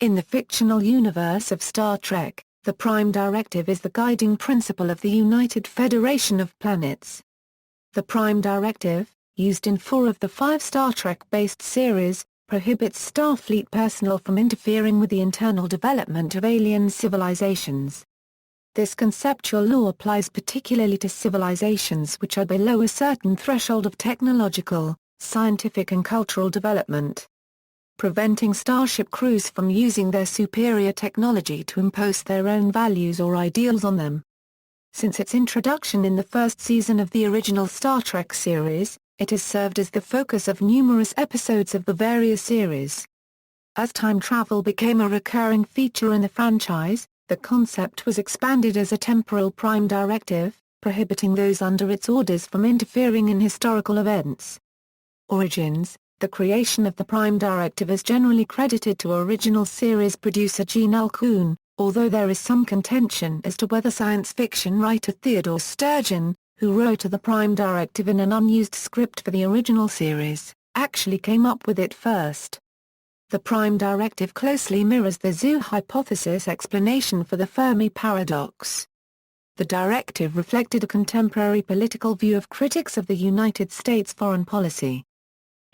In the fictional universe of Star Trek, the Prime Directive is the guiding principle of the United Federation of Planets. The Prime Directive, used in 4 of the 5 Star Trek-based series, prohibits Starfleet personnel from interfering with the internal development of alien civilizations. This conceptual law applies particularly to civilizations which are below a certain threshold of technological, scientific and cultural development. Preventing Starship crews from using their superior technology to impose their own values or ideals on them. Since its introduction in the first season of the original Star Trek series, it has served as the focus of numerous episodes of the various series. As time travel became a recurring feature in the franchise, the concept was expanded as a Temporal Prime Directive, prohibiting those under its orders from interfering in historical events. Origins: the creation of the Prime Directive is generally credited to original series producer Gene L. Coon, although there is some contention as to whether science fiction writer Theodore Sturgeon, who wrote the Prime Directive in an unused script for the original series, actually came up with it first. The Prime Directive closely mirrors the zoo hypothesis explanation for the Fermi paradox. The directive reflected a contemporary political view of critics of the United States foreign policy.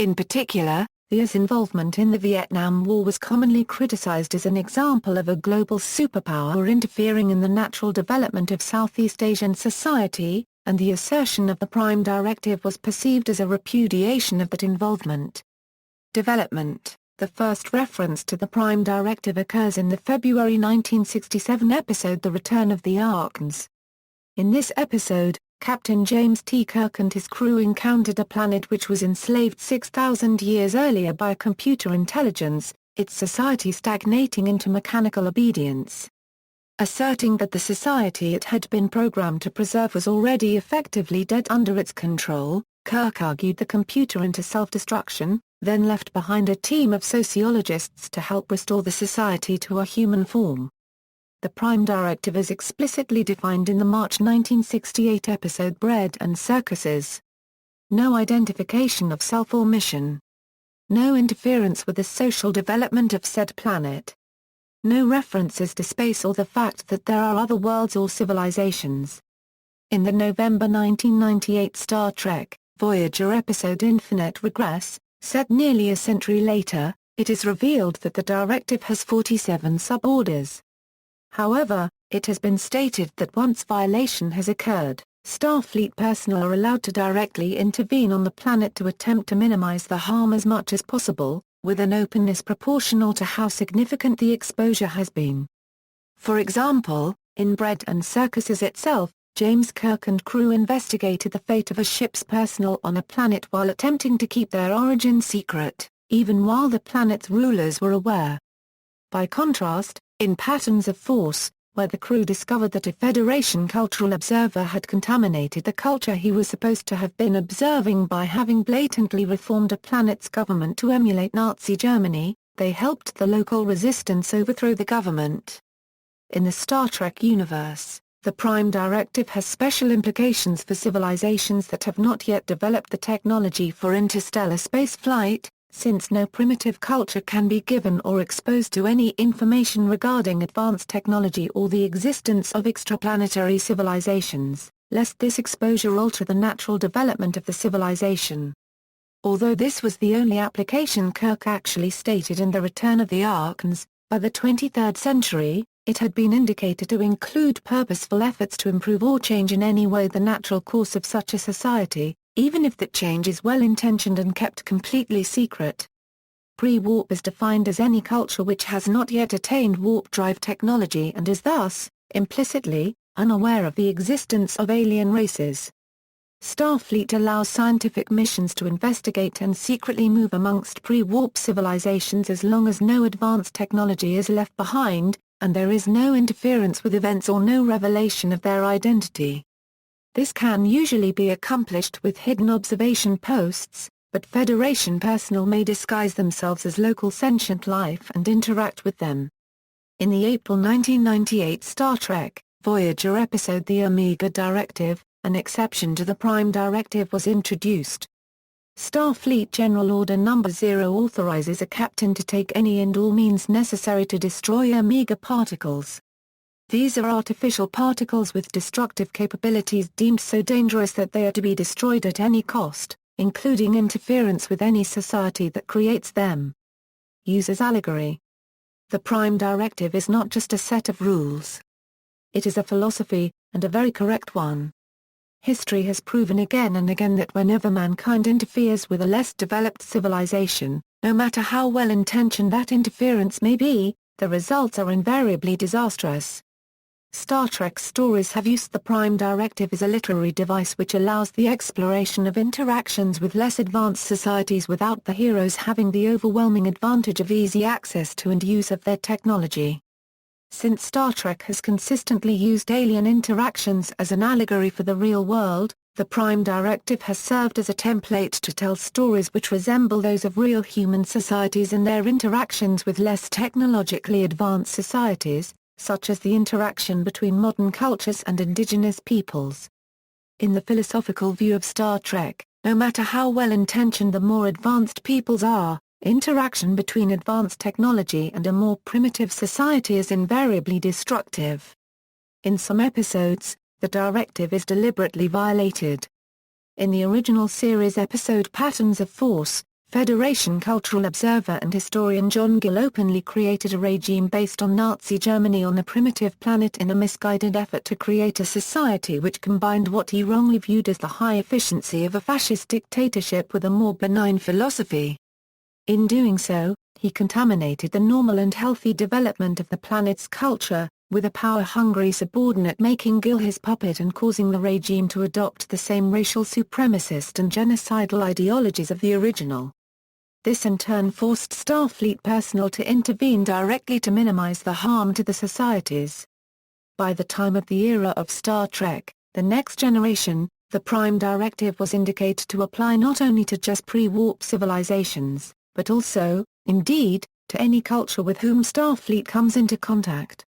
In particular, the US's involvement in the Vietnam War was commonly criticized as an example of a global superpower interfering in the natural development of Southeast Asian society, and the assertion of the Prime Directive was perceived as a repudiation of that involvement. Development: the first reference to the Prime Directive occurs in the February 1967 episode The Return of the Arkans. In this episode, Captain James T. Kirk and his crew encountered a planet which was enslaved 6,000 years earlier by a computer intelligence, its society stagnating into mechanical obedience. Asserting that the society it had been programmed to preserve was already effectively dead under its control, Kirk argued the computer into self-destruction, then left behind a team of sociologists to help restore the society to a human form. The Prime Directive is explicitly defined in the March 1968 episode Bread and Circuses. No identification of self or mission. No interference with the social development of said planet. No references to space or the fact that there are other worlds or civilizations. In the November 1998 Star Trek, Voyager episode Infinite Regress, set nearly a century later, it is revealed that the directive has 47 suborders. However, it has been stated that once violation has occurred, Starfleet personnel are allowed to directly intervene on the planet to attempt to minimize the harm as much as possible, with an openness proportional to how significant the exposure has been. For example, in Bread and Circuses itself, James Kirk and crew investigated the fate of a ship's personnel on a planet while attempting to keep their origin secret, even while the planet's rulers were aware. By contrast, in Patterns of Force, where the crew discovered that a Federation cultural observer had contaminated the culture he was supposed to have been observing by having blatantly reformed a planet's government to emulate Nazi Germany, they helped the local resistance overthrow the government. In the Star Trek universe, the Prime Directive has special implications for civilizations that have not yet developed the technology for interstellar spaceflight, since no primitive culture can be given or exposed to any information regarding advanced technology or the existence of extraplanetary civilizations, lest this exposure alter the natural development of the civilization. Although this was the only application Kirk actually stated in The Return of the Arkans, by the 23rd century, it had been indicated to include purposeful efforts to improve or change in any way the natural course of such a society, even if that change is well-intentioned and kept completely secret. Pre-warp is defined as any culture which has not yet attained warp drive technology and is thus, implicitly, unaware of the existence of alien races. Starfleet allows scientific missions to investigate and secretly move amongst pre-warp civilizations as long as no advanced technology is left behind, and there is no interference with events or no revelation of their identity. This can usually be accomplished with hidden observation posts, but Federation personnel may disguise themselves as local sentient life and interact with them. In the April 1998 Star Trek, Voyager episode The Omega Directive, an exception to the Prime Directive was introduced. Starfleet General Order No. 0 authorizes a captain to take any and all means necessary to destroy Omega particles. These are artificial particles with destructive capabilities deemed so dangerous that they are to be destroyed at any cost, including interference with any society that creates them. Use as allegory. The Prime Directive is not just a set of rules. It is a philosophy, and a very correct one. History has proven again and again that whenever mankind interferes with a less developed civilization, no matter how well-intentioned that interference may be, the results are invariably disastrous. Star Trek stories have used the Prime Directive as a literary device which allows the exploration of interactions with less advanced societies without the heroes having the overwhelming advantage of easy access to and use of their technology. Since Star Trek has consistently used alien interactions as an allegory for the real world, the Prime Directive has served as a template to tell stories which resemble those of real human societies and their interactions with less technologically advanced societies, such as the interaction between modern cultures and indigenous peoples. In the philosophical view of Star Trek, no matter how well-intentioned the more advanced peoples are, interaction between advanced technology and a more primitive society is invariably destructive. In some episodes, the directive is deliberately violated. In the original series episode Patterns of Force, Federation cultural observer and historian John Gill openly created a regime based on Nazi Germany on a primitive planet in a misguided effort to create a society which combined what he wrongly viewed as the high efficiency of a fascist dictatorship with a more benign philosophy. In doing so, he contaminated the normal and healthy development of the planet's culture, with a power-hungry subordinate making Gill his puppet and causing the regime to adopt the same racial supremacist and genocidal ideologies of the original. This in turn forced Starfleet personnel to intervene directly to minimize the harm to the societies. By the time of the era of Star Trek, The Next Generation, the Prime Directive was indicated to apply not only to just pre-warp civilizations, but also, indeed, to any culture with whom Starfleet comes into contact.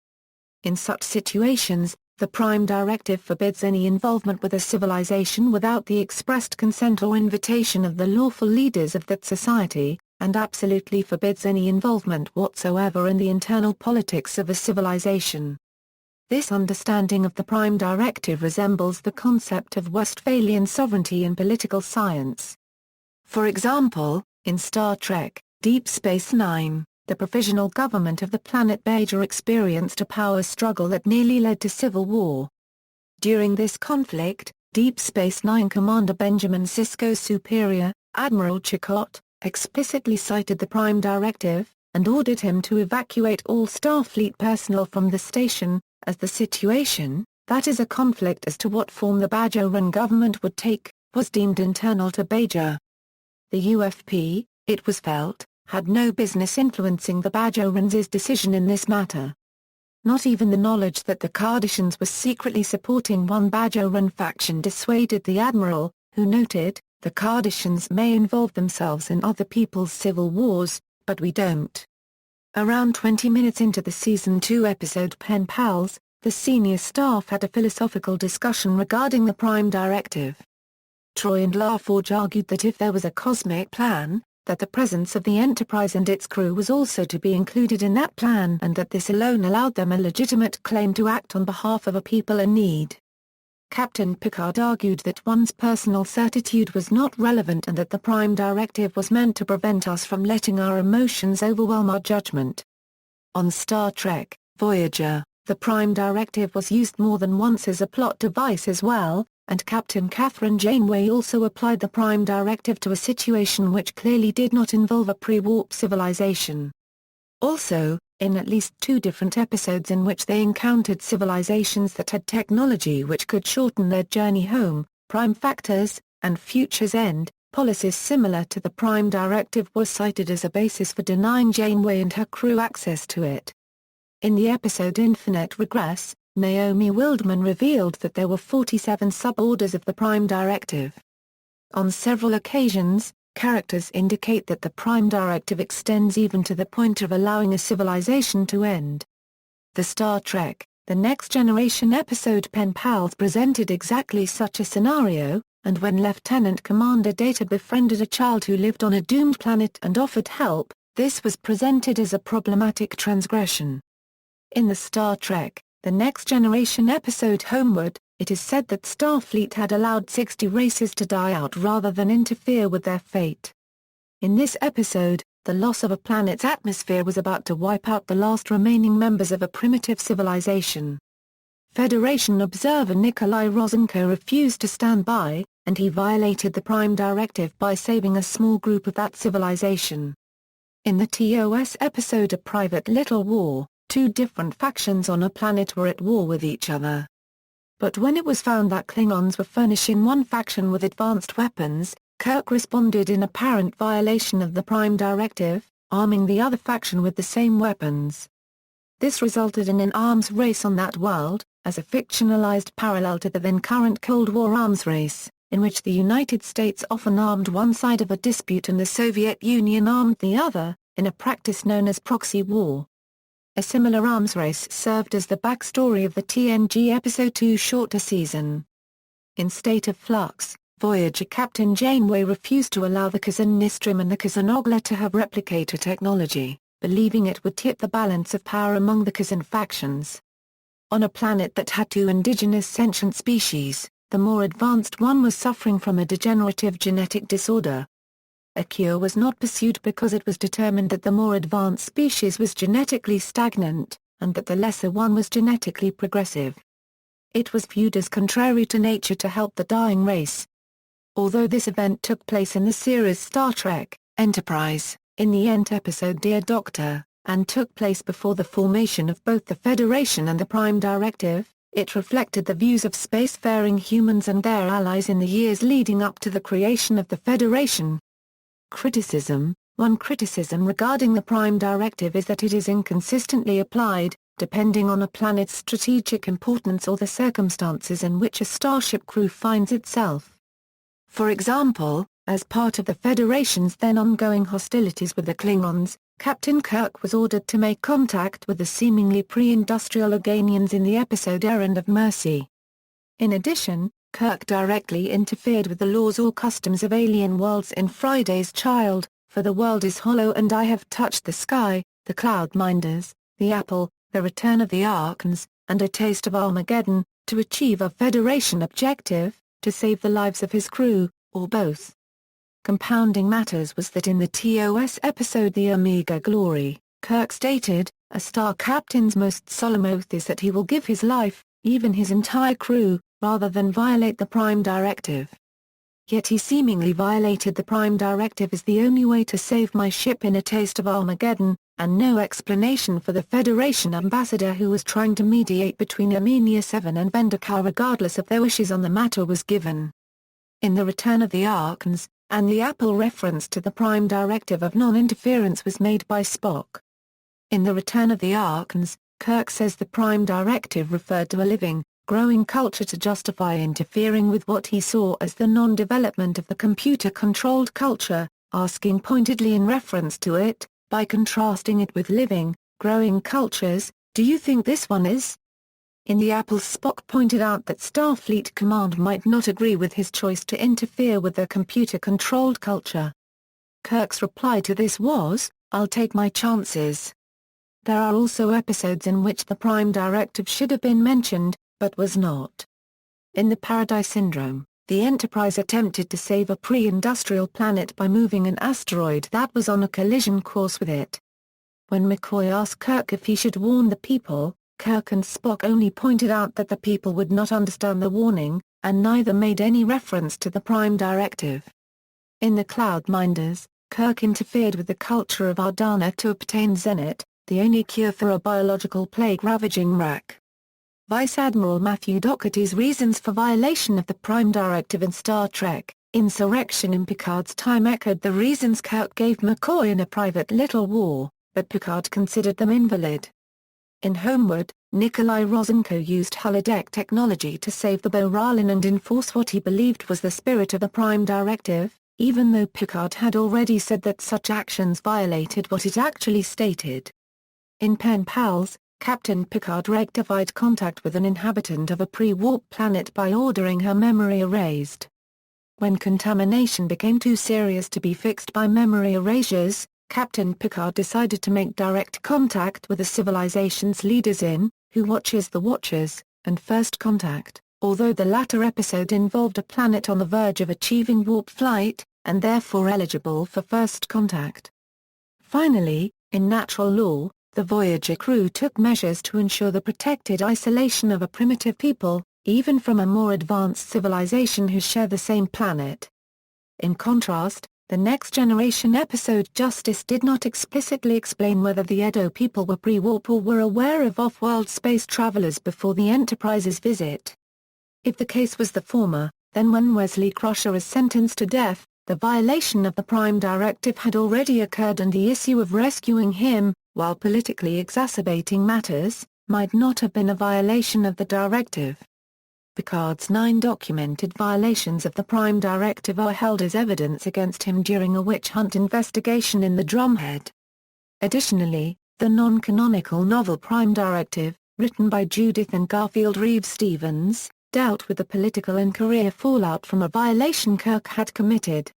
In such situations, the Prime Directive forbids any involvement with a civilization without the expressed consent or invitation of the lawful leaders of that society, and absolutely forbids any involvement whatsoever in the internal politics of a civilization. This understanding of the Prime Directive resembles the concept of Westphalian sovereignty in political science. For example, in Star Trek, Deep Space Nine, the provisional government of the planet Bajor experienced a power struggle that nearly led to civil war. During this conflict, Deep Space Nine Commander Benjamin Sisko's superior, Admiral Chakotay, explicitly cited the Prime Directive, and ordered him to evacuate all Starfleet personnel from the station, as the situation, that is a conflict as to what form the Bajoran government would take, was deemed internal to Bajor. The UFP, it was felt, had no business influencing the Bajorans' decision in this matter. Not even the knowledge that the Cardassians were secretly supporting one Bajoran faction dissuaded the admiral, who noted, "The Cardassians may involve themselves in other people's civil wars, but we don't." Around 20 minutes into the Season 2 episode Pen Pals, the senior staff had a philosophical discussion regarding the Prime Directive. Troy and LaForge argued that if there was a cosmic plan, that the presence of the Enterprise and its crew was also to be included in that plan and that this alone allowed them a legitimate claim to act on behalf of a people in need. Captain Picard argued that one's personal certitude was not relevant and that the Prime Directive was meant to prevent us from letting our emotions overwhelm our judgment. On Star Trek, Voyager, the Prime Directive was used more than once as a plot device as well, and Captain Catherine Janeway also applied the Prime Directive to a situation which clearly did not involve a pre-warp civilization. Also, in at least 2 different episodes in which they encountered civilizations that had technology which could shorten their journey home, Prime Factors, and Future's End, policies similar to the Prime Directive were cited as a basis for denying Janeway and her crew access to it. In the episode Infinite Regress, Naomi Wildman revealed that there were 47 sub-orders of the Prime Directive. On several occasions, characters indicate that the Prime Directive extends even to the point of allowing a civilization to end. The Star Trek, The Next Generation episode Pen Pals presented exactly such a scenario, and when Lieutenant Commander Data befriended a child who lived on a doomed planet and offered help, this was presented as a problematic transgression. In the Star Trek, The Next Generation episode Homeward, it is said that Starfleet had allowed 60 races to die out rather than interfere with their fate. In this episode, the loss of a planet's atmosphere was about to wipe out the last remaining members of a primitive civilization. Federation observer Nikolai Rosenko refused to stand by, and he violated the Prime Directive by saving a small group of that civilization. In the TOS episode A Private Little War, two different factions on a planet were at war with each other. But when it was found that Klingons were furnishing one faction with advanced weapons, Kirk responded in apparent violation of the Prime Directive, arming the other faction with the same weapons. This resulted in an arms race on that world, as a fictionalized parallel to the then-current Cold War arms race, in which the United States often armed one side of a dispute and the Soviet Union armed the other, in a practice known as proxy war. A similar arms race served as the backstory of the TNG Episode 2 shorter season. In State of Flux, Voyager Captain Janeway refused to allow the Kazan Nistrim and the Kazan Ogla to have replicator technology, believing it would tip the balance of power among the Kazan factions. On a planet that had two indigenous sentient species, the more advanced one was suffering from a degenerative genetic disorder. A cure was not pursued because it was determined that the more advanced species was genetically stagnant, and that the lesser one was genetically progressive. It was viewed as contrary to nature to help the dying race. Although this event took place in the series Star Trek, Enterprise, in the Ent episode Dear Doctor, and took place before the formation of both the Federation and the Prime Directive, it reflected the views of spacefaring humans and their allies in the years leading up to the creation of the Federation. Criticism: One criticism regarding the Prime Directive is that it is inconsistently applied, depending on a planet's strategic importance or the circumstances in which a starship crew finds itself. For example, as part of the Federation's then ongoing hostilities with the Klingons, Captain Kirk was ordered to make contact with the seemingly pre-industrial Organians in the episode Errand of Mercy. In addition, Kirk directly interfered with the laws or customs of alien worlds in Friday's Child, For the World is Hollow and I Have Touched the Sky, The Cloudminders, The Apple, The Return of the Arkans, and A Taste of Armageddon, to achieve a Federation objective, to save the lives of his crew, or both. Compounding matters was that in the TOS episode The Omega Glory, Kirk stated, "A star captain's most solemn oath is that he will give his life, even his entire crew, rather than violate the Prime Directive." Yet he seemingly violated the Prime Directive as the only way to save my ship in A Taste of Armageddon, and no explanation for the Federation ambassador who was trying to mediate between Armenia 7 and Vendikar regardless of their wishes on the matter was given. In The Return of the Arkans, and the Apple reference to the Prime Directive of non-interference was made by Spock. In The Return of the Arkans, Kirk says the Prime Directive referred to a living, growing culture to justify interfering with what he saw as the non-development of the computer-controlled culture, asking pointedly in reference to it, by contrasting it with living, growing cultures, "Do you think this one is?" In the Apple, Spock pointed out that Starfleet Command might not agree with his choice to interfere with the computer-controlled culture. Kirk's reply to this was, "I'll take my chances." There are also episodes in which the Prime Directive should have been mentioned, but was not. In the Paradise Syndrome, the Enterprise attempted to save a pre-industrial planet by moving an asteroid that was on a collision course with it. When McCoy asked Kirk if he should warn the people, Kirk and Spock only pointed out that the people would not understand the warning, and neither made any reference to the Prime Directive. In The Cloudminders, Kirk interfered with the culture of Ardana to obtain Zenit, the only cure for a biological plague ravaging Rak. Vice Admiral Matthew Doherty's reasons for violation of the Prime Directive in Star Trek, Insurrection in Picard's time echoed the reasons Kirk gave McCoy in A Private Little War, but Picard considered them invalid. In Homeward, Nikolai Rosenko used holodeck technology to save the Boralin and enforce what he believed was the spirit of the Prime Directive, even though Picard had already said that such actions violated what it actually stated. In Pen Pals, Captain Picard rectified contact with an inhabitant of a pre-warp planet by ordering her memory erased. When contamination became too serious to be fixed by memory erasures, Captain Picard decided to make direct contact with the civilization's leaders in Who Watches the Watchers and First Contact, although the latter episode involved a planet on the verge of achieving warp flight, and therefore eligible for first contact. Finally, in natural law, the Voyager crew took measures to ensure the protected isolation of a primitive people, even from a more advanced civilization who share the same planet. In contrast, the Next Generation episode Justice did not explicitly explain whether the Edo people were pre-warp or were aware of off-world space travelers before the Enterprise's visit. If the case was the former, then when Wesley Crusher is sentenced to death, the violation of the Prime Directive had already occurred and the issue of rescuing him, while politically exacerbating matters, might not have been a violation of the directive. Picard's 9 documented violations of the Prime Directive are held as evidence against him during a witch hunt investigation in the Drumhead. Additionally, the non-canonical novel Prime Directive, written by Judith and Garfield Reeves-Stevens, dealt with the political and career fallout from a violation Kirk had committed.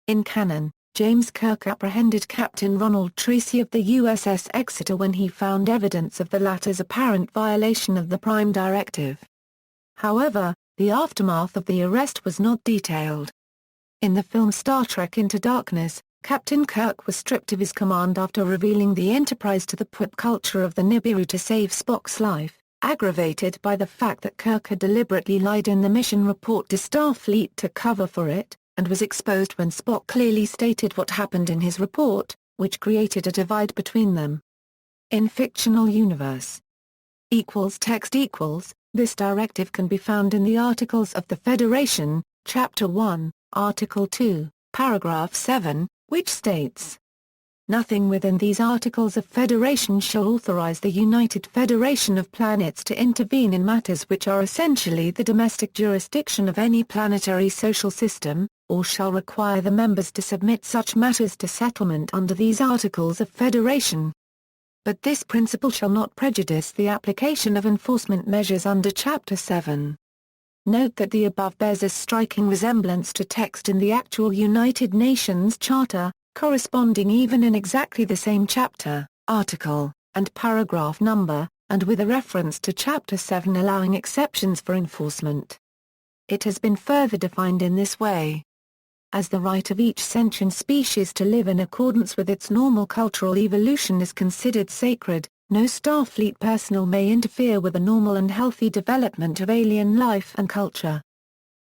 In canon, James Kirk apprehended Captain Ronald Tracy of the USS Exeter when he found evidence of the latter's apparent violation of the Prime Directive. However, the aftermath of the arrest was not detailed. In the film Star Trek Into Darkness, Captain Kirk was stripped of his command after revealing the Enterprise to the pop culture of the Nibiru to save Spock's life, aggravated by the fact that Kirk had deliberately lied in the mission report to Starfleet to cover for it, and was exposed when Spock clearly stated what happened in his report, which created a divide between them. In fictional universe. Text equals, this directive can be found in the Articles of the Federation, Chapter 1, Article 2, Paragraph 7, which states, "Nothing within these Articles of Federation shall authorize the United Federation of Planets to intervene in matters which are essentially the domestic jurisdiction of any planetary social system, or shall require the members to submit such matters to settlement under these Articles of Federation. But this principle shall not prejudice the application of enforcement measures under Chapter 7. Note that the above bears a striking resemblance to text in the actual United Nations Charter, corresponding even in exactly the same chapter, article, and paragraph number, and with a reference to Chapter 7 allowing exceptions for enforcement. It has been further defined in this way. As the right of each sentient species to live in accordance with its normal cultural evolution is considered sacred, no Starfleet personnel may interfere with the normal and healthy development of alien life and culture.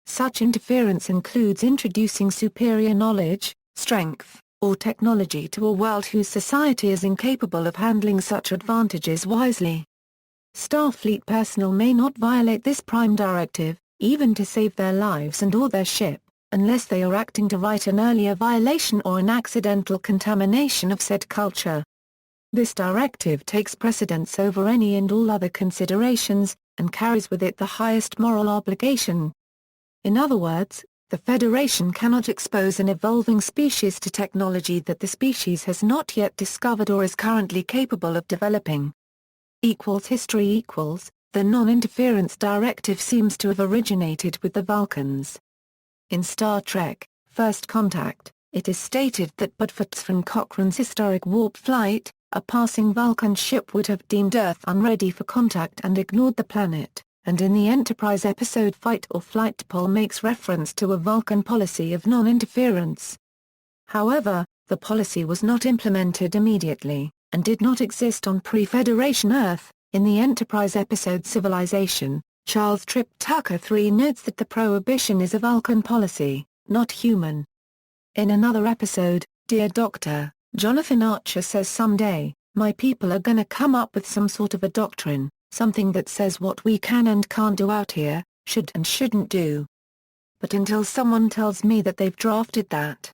Such interference includes introducing superior knowledge, strength, or technology to a world whose society is incapable of handling such advantages wisely. Starfleet personnel may not violate this Prime Directive, even to save their lives and/or their ship, unless they are acting to right an earlier violation or an accidental contamination of said culture. This directive takes precedence over any and all other considerations, and carries with it the highest moral obligation. In other words, the Federation cannot expose an evolving species to technology that the species has not yet discovered or is currently capable of developing. History the non-interference directive seems to have originated with the Vulcans. In Star Trek, First Contact, it is stated that but for Tsron Cochrane's historic warp flight, a passing Vulcan ship would have deemed Earth unready for contact and ignored the planet, and in the Enterprise episode Fight or Flight Paul makes reference to a Vulcan policy of non-interference. However, the policy was not implemented immediately, and did not exist on pre-Federation Earth. In the Enterprise episode Civilization, Charles Trip Tucker III notes that the prohibition is a Vulcan policy, not human. In another episode, Dear Doctor, Jonathan Archer says someday, my people are gonna come up with some sort of a doctrine, something that says what we can and can't do out here, should and shouldn't do. But until someone tells me that they've drafted that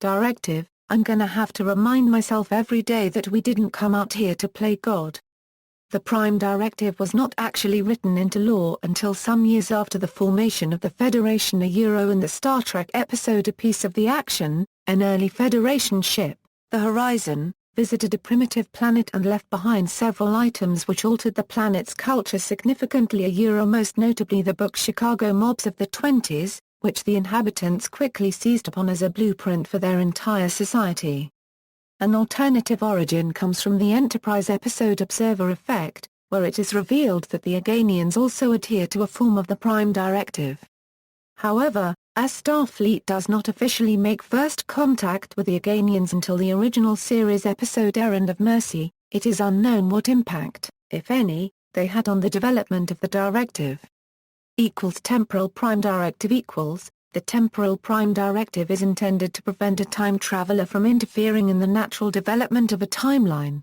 directive, I'm gonna have to remind myself every day that we didn't come out here to play God. The Prime Directive was not actually written into law until some years after the formation of the Federation. In the Star Trek episode A Piece of the Action, an early Federation ship, the Horizon, visited a primitive planet and left behind several items which altered the planet's culture significantly. Most notably the book Chicago Mobs of the 20s, which the inhabitants quickly seized upon as a blueprint for their entire society. An alternative origin comes from the Enterprise episode Observer Effect, where it is revealed that the Aganians also adhere to a form of the Prime Directive. However, as Starfleet does not officially make first contact with the Aganians until the original series episode Errand of Mercy, it is unknown what impact, if any, they had on the development of the directive. Temporal Prime Directive The Temporal Prime Directive is intended to prevent a time traveler from interfering in the natural development of a timeline.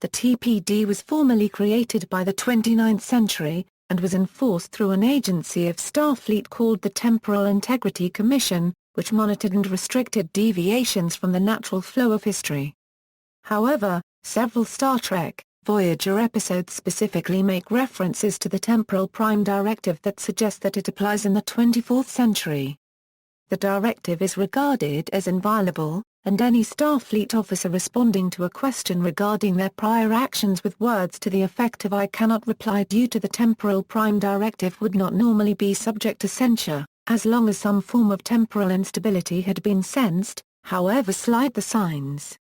The TPD was formally created by the 29th century, and was enforced through an agency of Starfleet called the Temporal Integrity Commission, which monitored and restricted deviations from the natural flow of history. However, several Star Trek Voyager episodes specifically make references to the Temporal Prime Directive that suggest that it applies in the 24th century. The directive is regarded as inviolable, and any Starfleet officer responding to a question regarding their prior actions with words to the effect of "I cannot reply due to the Temporal Prime Directive" would not normally be subject to censure, as long as some form of temporal instability had been sensed, however slight the signs.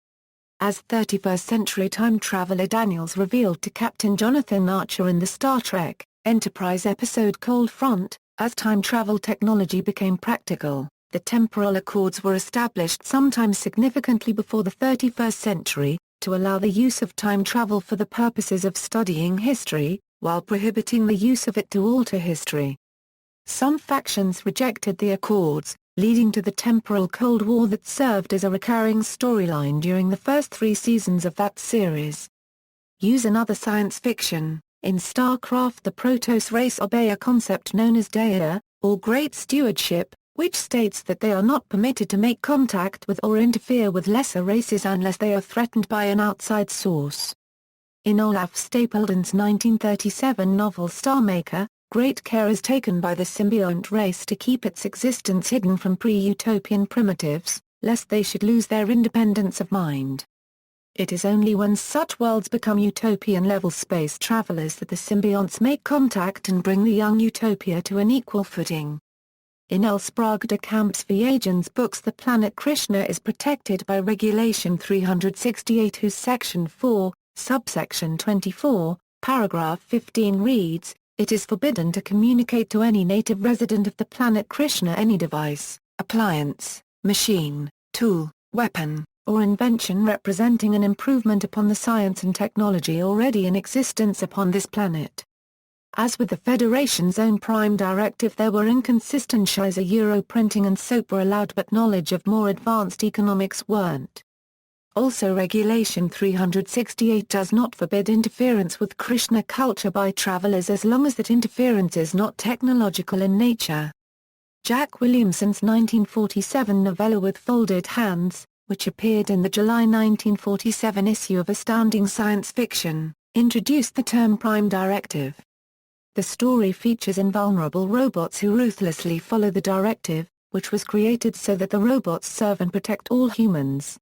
As 31st-century time traveler Daniels revealed to Captain Jonathan Archer in the Star Trek Enterprise episode Cold Front, as time travel technology became practical, the temporal accords were established sometime significantly before the 31st century, to allow the use of time travel for the purposes of studying history, while prohibiting the use of it to alter history. Some factions rejected the accords, leading to the temporal Cold War that served as a recurring storyline during the first 3 seasons of that series. Use another science fiction. In StarCraft the Protoss race obey a concept known as Dea, or Great Stewardship, which states that they are not permitted to make contact with or interfere with lesser races unless they are threatened by an outside source. In Olaf Stapledon's 1937 novel Starmaker, great care is taken by the symbiont race to keep its existence hidden from pre-utopian primitives, lest they should lose their independence of mind. It is only when such worlds become utopian-level space travelers that the symbionts make contact and bring the young utopia to an equal footing. In L. Sprague de Camp's Viagens books the planet Krishna is protected by Regulation 368 whose Section 4, subsection 24, paragraph 15 reads, "It is forbidden to communicate to any native resident of the planet Krishna any device, appliance, machine, tool, weapon, or invention representing an improvement upon the science and technology already in existence upon this planet." As with the Federation's own Prime Directive, there were inconsistencies. Euro printing and soap were allowed but knowledge of more advanced economics weren't. Also Regulation 368 does not forbid interference with Krishna culture by travelers as long as that interference is not technological in nature. Jack Williamson's 1947 novella With Folded Hands, which appeared in the July 1947 issue of Astounding Science Fiction, introduced the term Prime Directive. The story features invulnerable robots who ruthlessly follow the directive, which was created so that the robots serve and protect all humans.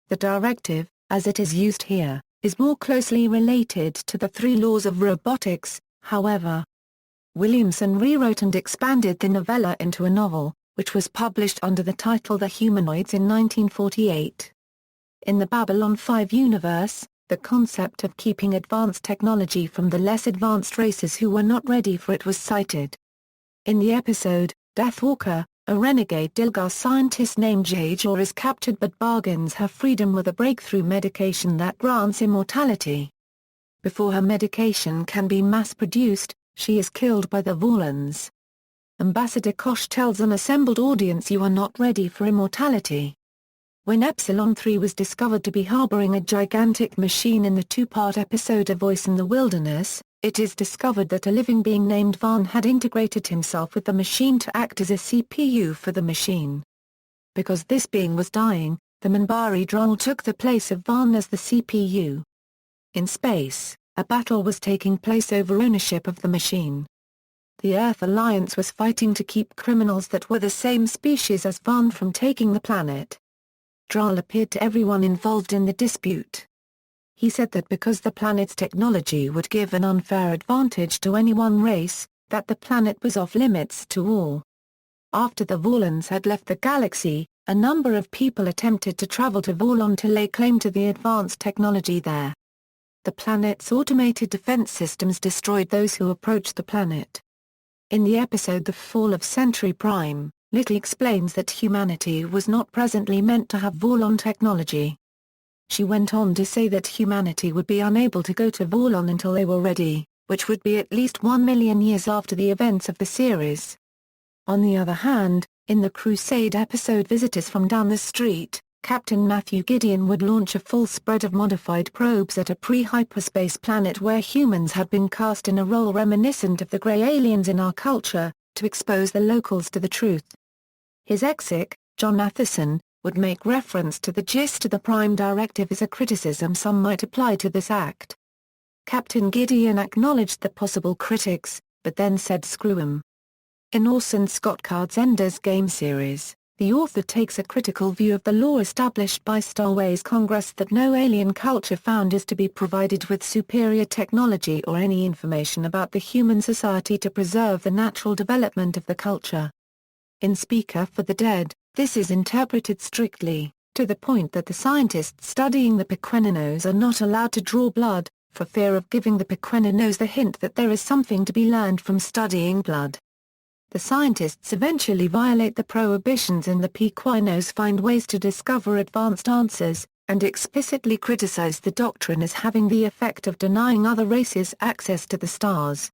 The directive, as it is used here, is more closely related to the 3 laws of robotics, however. Williamson rewrote and expanded the novella into a novel, which was published under the title The Humanoids in 1948. In the Babylon 5 universe, the concept of keeping advanced technology from the less advanced races who were not ready for it was cited. In the episode, Deathwalker, a renegade Dilgar scientist named Jajor is captured but bargains her freedom with a breakthrough medication that grants immortality. Before her medication can be mass-produced, she is killed by the Vorlons. Ambassador Kosh tells an assembled audience you are not ready for immortality. When Epsilon 3 was discovered to be harboring a gigantic machine in the 2-part episode A Voice in the Wilderness, it is discovered that a living being named Van had integrated himself with the machine to act as a CPU for the machine. Because this being was dying, the Minbari Droll took the place of Van as the CPU. In space, a battle was taking place over ownership of the machine. The Earth Alliance was fighting to keep criminals that were the same species as Van from taking the planet. Droll appeared to everyone involved in the dispute. He said that because the planet's technology would give an unfair advantage to any one race, that the planet was off limits to all. After the Vorlons had left the galaxy, a number of people attempted to travel to Vorlon to lay claim to the advanced technology there. The planet's automated defense systems destroyed those who approached the planet. In the episode The Fall of Century Prime, Little explains that humanity was not presently meant to have Vorlon technology. She went on to say that humanity would be unable to go to Vorlon until they were ready, which would be at least 1 million years after the events of the series. On the other hand, in the Crusade episode Visitors from Down the Street, Captain Matthew Gideon would launch a full spread of modified probes at a pre-hyperspace planet where humans had been cast in a role reminiscent of the grey aliens in our culture, to expose the locals to the truth. His exec, John Matheson, would make reference to the gist of the Prime Directive as a criticism some might apply to this act. Captain Gideon acknowledged the possible critics, but then said screw 'em. In Orson Scott Card's Ender's Game series, the author takes a critical view of the law established by Starways Congress that no alien culture found is to be provided with superior technology or any information about the human society to preserve the natural development of the culture. In Speaker for the Dead, this is interpreted strictly, to the point that the scientists studying the Pequeninos are not allowed to draw blood, for fear of giving the Pequeninos the hint that there is something to be learned from studying blood. The scientists eventually violate the prohibitions and the Pequenos find ways to discover advanced answers, and explicitly criticize the doctrine as having the effect of denying other races access to the stars.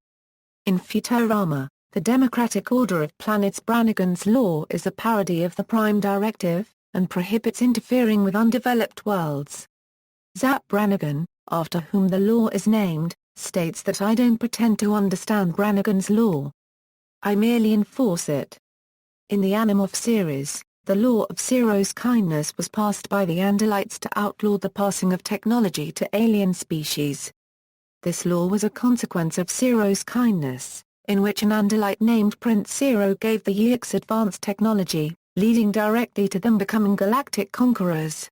In Futurama, the Democratic Order of Planets Brannigan's Law is a parody of the Prime Directive, and prohibits interfering with undeveloped worlds. Zap Brannigan, after whom the law is named, states that I don't pretend to understand Brannigan's Law. I merely enforce it. In the Animorph series, the law of Zero's kindness was passed by the Andalites to outlaw the passing of technology to alien species. This law was a consequence of Zero's kindness, in which an Andalite named Prince Zero gave the Yeeks advanced technology, leading directly to them becoming galactic conquerors.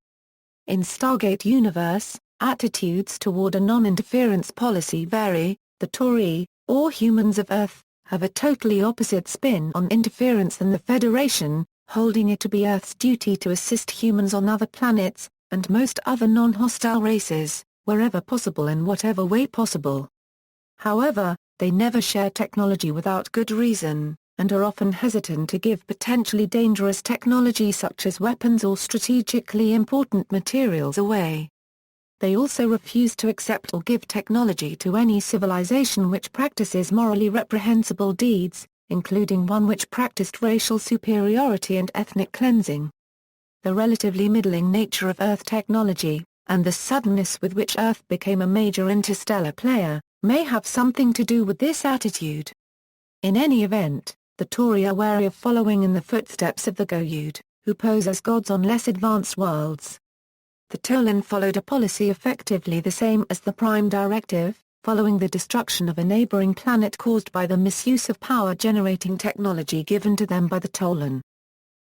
In Stargate Universe, attitudes toward a non-interference policy vary. The Tory, or humans of Earth, have a totally opposite spin on interference than the Federation, holding it to be Earth's duty to assist humans on other planets, and most other non-hostile races, wherever possible in whatever way possible. However, they never share technology without good reason, and are often hesitant to give potentially dangerous technology such as weapons or strategically important materials away. They also refuse to accept or give technology to any civilization which practices morally reprehensible deeds, including one which practiced racial superiority and ethnic cleansing. The relatively middling nature of Earth technology, and the suddenness with which Earth became a major interstellar player, may have something to do with this attitude. In any event, the Tory are wary of following in the footsteps of the Goa'uld, who pose as gods on less advanced worlds. The Tolan followed a policy effectively the same as the Prime Directive, following the destruction of a neighboring planet caused by the misuse of power-generating technology given to them by the Tolan.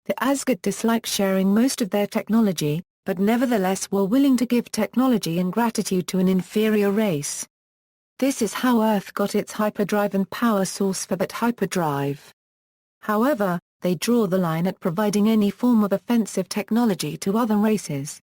The Asgard dislike sharing most of their technology, but nevertheless were willing to give technology in gratitude to an inferior race. This is how Earth got its hyperdrive and power source for that hyperdrive. However, they draw the line at providing any form of offensive technology to other races.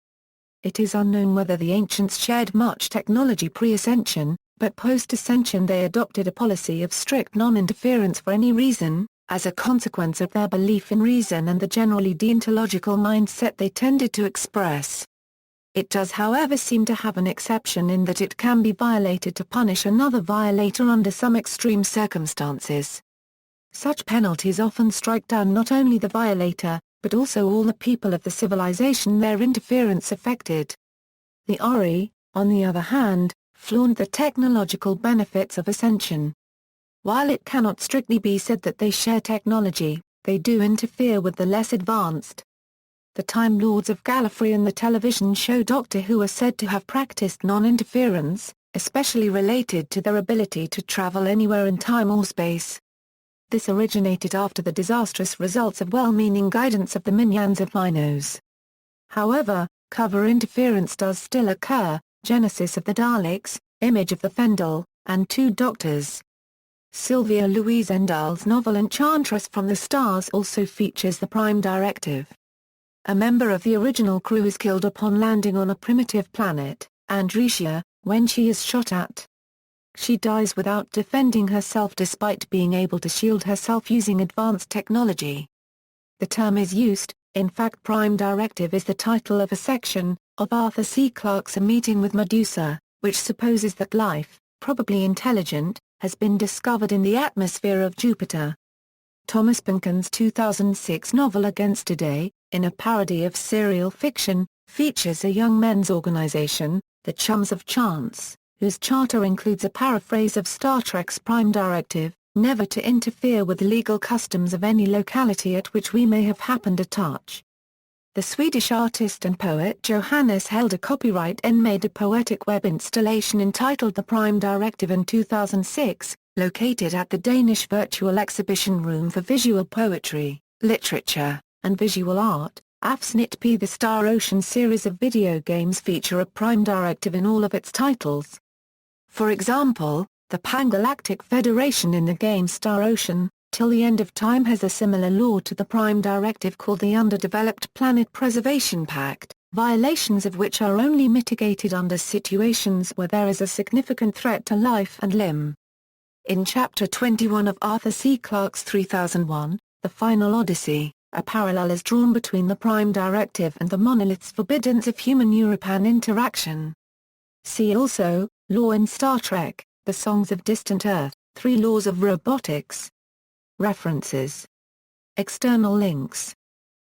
It is unknown whether the ancients shared much technology pre-ascension, but post-ascension they adopted a policy of strict non-interference for any reason, as a consequence of their belief in reason and the generally deontological mindset they tended to express. It does however seem to have an exception in that it can be violated to punish another violator under some extreme circumstances. Such penalties often strike down not only the violator, but also all the people of the civilization their interference affected. The Ori, on the other hand, flaunt the technological benefits of ascension. While it cannot strictly be said that they share technology, they do interfere with the less advanced. The Time Lords of Gallifrey and the television show Doctor Who are said to have practiced non-interference, especially related to their ability to travel anywhere in time or space. This originated after the disastrous results of well-meaning guidance of the Minions of Minos. However, cover interference does still occur: Genesis of the Daleks, Image of the Fendel, and Two Doctors. Sylvia Louise Endall's novel Enchantress from the Stars also features the Prime Directive. A member of the original crew is killed upon landing on a primitive planet, Andresia, when she is shot at. She dies without defending herself despite being able to shield herself using advanced technology. The term is used, in fact Prime Directive is the title of a section, of Arthur C. Clarke's A Meeting with Medusa, which supposes that life, probably intelligent, has been discovered in the atmosphere of Jupiter. Thomas Pynchon's 2006 novel Against Today, in a parody of serial fiction, features a young men's organization, the Chums of Chance, whose charter includes a paraphrase of Star Trek's Prime Directive, never to interfere with the legal customs of any locality at which we may have happened to touch. The Swedish artist and poet Johannes held a copyright and made a poetic web installation entitled The Prime Directive in 2006, located at the Danish Virtual Exhibition Room for Visual Poetry, Literature, and Visual Art, Afsnit P. The Star Ocean series of video games feature a Prime Directive in all of its titles. For example, the Pan-Galactic Federation in the game Star Ocean, Till the End of Time has a similar law to the Prime Directive called the Underdeveloped Planet Preservation Pact, violations of which are only mitigated under situations where there is a significant threat to life and limb. In Chapter 21 of Arthur C. Clarke's 3001, The Final Odyssey, a parallel is drawn between the Prime Directive and the monolith's forbiddance of human-European interaction. See also, Law in Star Trek, The Songs of Distant Earth, 3 Laws of Robotics. References. External links.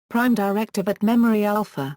Prime Directive at Memory Alpha.